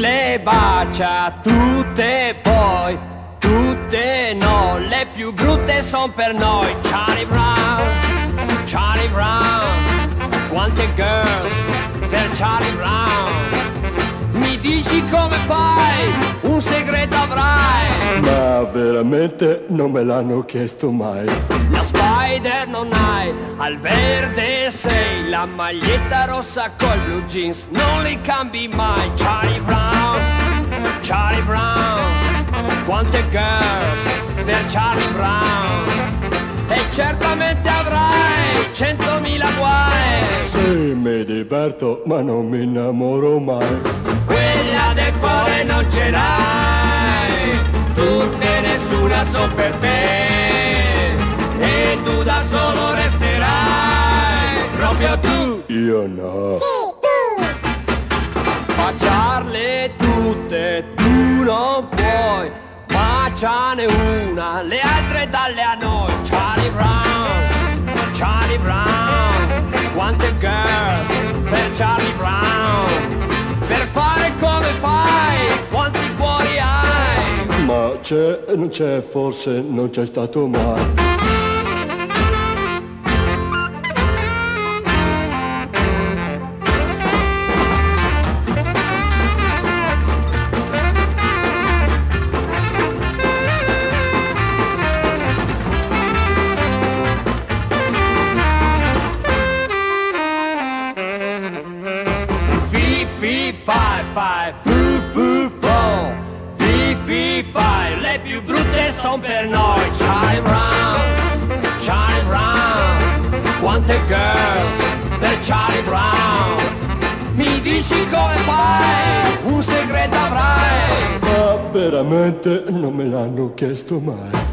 le bacia tutte poi, tutte no, le più brutte son per noi. Charlie Brown, Charlie Brown, quante girls per Charlie Brown. Mi dici come fai, un segreto avrai. Ma veramente non me l'hanno chiesto mai. La Spider non hai, al verde sei, la maglietta rossa col blue jeans non li cambi mai. Charlie Brown, Charlie Brown, quante girls per Charlie Brown. E certamente avrai 100.000 guai. Sì, mi diverto ma non mi innamoro mai. Quella del cuore non ce l'hai, tutte nessuna son per te, e tu da solo resterai, proprio tu. Io no. Sì, tu. Baciarle tutte tu non puoi, baciane una, le altre dalle a noi. Charlie Brown, Charlie Brown, quante girls per Charlie Brown. Per fare come fai, quanti cuori hai? Ma c'è, non c'è, forse non c'è stato mai. Fai, fu fu fo, fi fai, le più brutte son per noi. Charlie Brown, Charlie Brown, quante girls per Charlie Brown. Mi dici come fai, un segreto avrai. Ma veramente non me l'hanno chiesto mai.